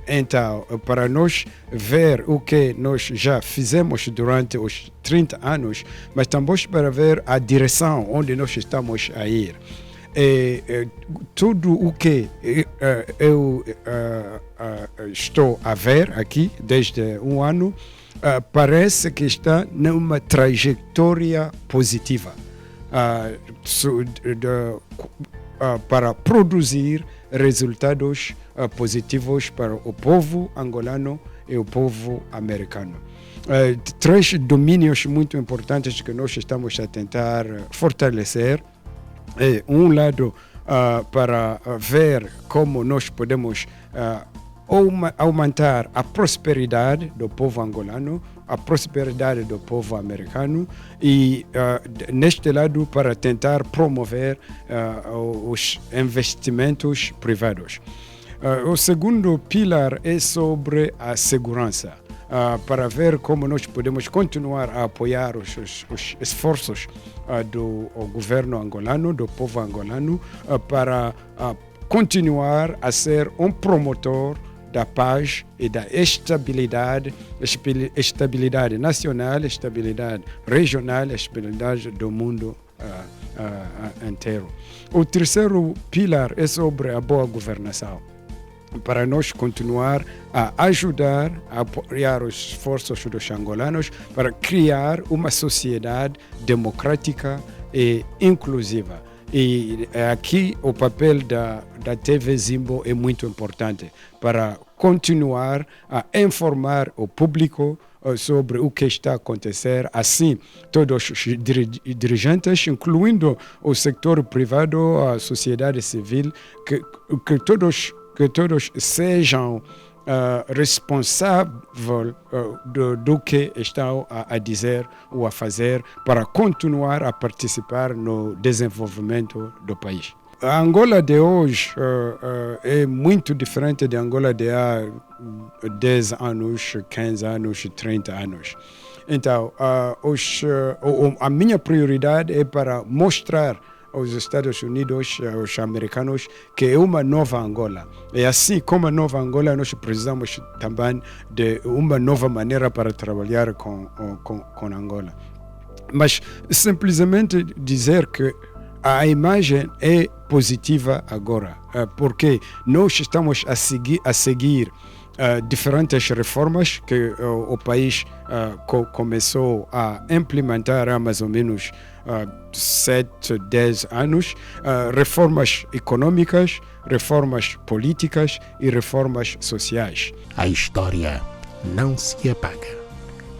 Então, para nós ver o que nós já fizemos durante os 30 anos, mas também para ver a direção onde nós estamos a ir. Tudo o que eu estou a ver aqui desde um ano parece que está numa trajetória positiva para produzir resultados positivos para o povo angolano e o povo americano. Três domínios muito importantes que nós estamos a tentar fortalecer. Um lado para ver como nós podemos aumentar a prosperidade do povo angolano, a prosperidade do povo americano e neste lado para tentar promover os investimentos privados. O segundo pilar é sobre a segurança. Para ver como nós podemos continuar a apoiar os esforços do governo angolano, do povo angolano, para continuar a ser um promotor da paz e da estabilidade nacional, estabilidade regional, estabilidade do mundo inteiro. O terceiro pilar é sobre a boa governação, para nós continuar a ajudar a apoiar os esforços dos angolanos para criar uma sociedade democrática e inclusiva. E aqui o papel da TV Zimbo é muito importante para continuar a informar o público sobre o que está a acontecer, assim todos os dirigentes, incluindo o setor privado, a sociedade civil, que todos sejam responsáveis do que estão a dizer ou a fazer para continuar a participar no desenvolvimento do país. A Angola de hoje é muito diferente da Angola de há 10 anos, 15 anos, 30 anos. Então, a minha prioridade é para mostrar aos Estados Unidos, aos americanos, que é uma nova Angola. E assim como a nova Angola, nós precisamos também de uma nova maneira para trabalhar com Angola. Mas simplesmente dizer que a imagem é positiva agora, porque nós estamos a seguir diferentes reformas que o país começou a implementar há mais ou menos 7, 10 anos, reformas econômicas, reformas políticas e reformas sociais. A história não se apaga.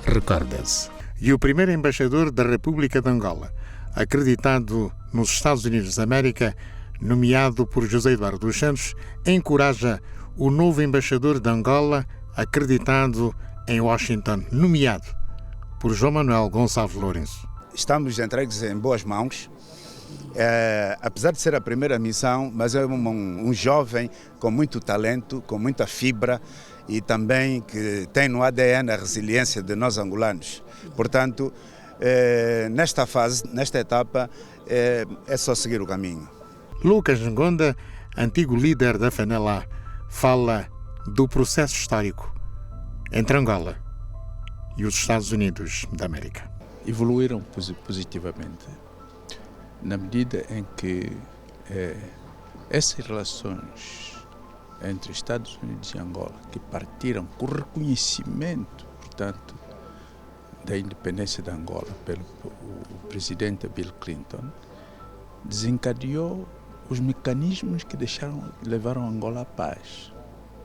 Recorda-se. E o primeiro embaixador da República de Angola, acreditado nos Estados Unidos da América, nomeado por José Eduardo dos Santos, encoraja o novo embaixador de Angola, acreditado em Washington, nomeado por João Manuel Gonçalves Lourenço. Estamos entregues em boas mãos. Apesar de ser a primeira missão, mas é um jovem com muito talento, com muita fibra e também que tem no ADN a resiliência de nós angolanos. Portanto, nesta fase, nesta etapa, é só seguir o caminho. Lucas Ngonda, antigo líder da FNLA, fala do processo histórico entre Angola e os Estados Unidos da América. Evoluíram positivamente, na medida em que Essas relações entre Estados Unidos e Angola, que partiram com reconhecimento, portanto, da independência de Angola pelo presidente Bill Clinton, desencadeou os mecanismos que levaram Angola à paz.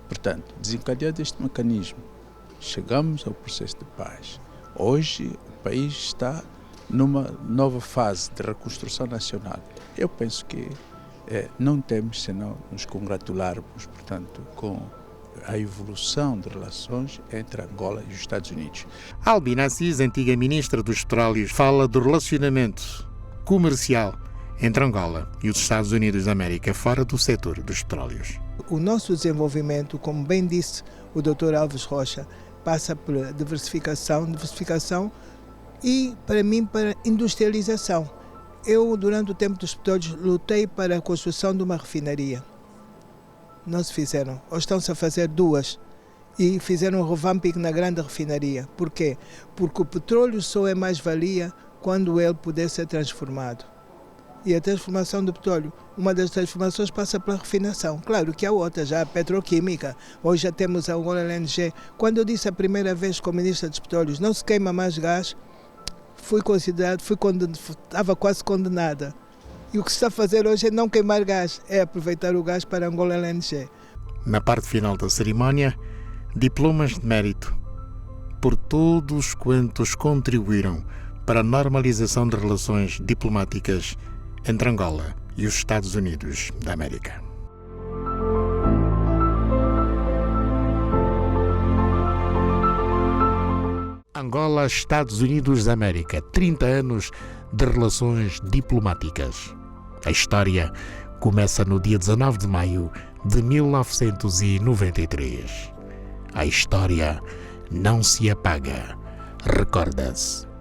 Portanto, desencadeado este mecanismo, chegamos ao processo de paz. Hoje o país está numa nova fase de reconstrução nacional. Eu penso que não temos senão nos congratularmos, portanto, com a evolução de relações entre Angola e os Estados Unidos. Albina Assis, antiga ministra dos Petróleos, fala do relacionamento comercial entre Angola e os Estados Unidos da América fora do setor dos petróleos. O nosso desenvolvimento, como bem disse o Dr. Alves Rocha, passa por diversificação e, para mim, para industrialização. Eu, durante o tempo dos petróleos, lutei para a construção de uma refinaria. Não se fizeram. Ou estão-se a fazer duas. E fizeram um revamping na grande refinaria. Por quê? Porque o petróleo só é mais-valia quando ele puder ser transformado. E a transformação do petróleo, uma das transformações passa pela refinação. Claro que há outras, já a petroquímica. Hoje já temos a Angola LNG. Quando eu disse a primeira vez como ministra dos petróleos, não se queima mais gás, estava quase condenada. E o que se está a fazer hoje é não queimar gás, é aproveitar o gás para a Angola LNG. Na parte final da cerimónia, diplomas de mérito por todos quantos contribuíram para a normalização de relações diplomáticas entre Angola e os Estados Unidos da América. Angola, Estados Unidos da América, 30 anos de relações diplomáticas. A história começa no dia 19 de maio de 1993. A história não se apaga, recorda-se.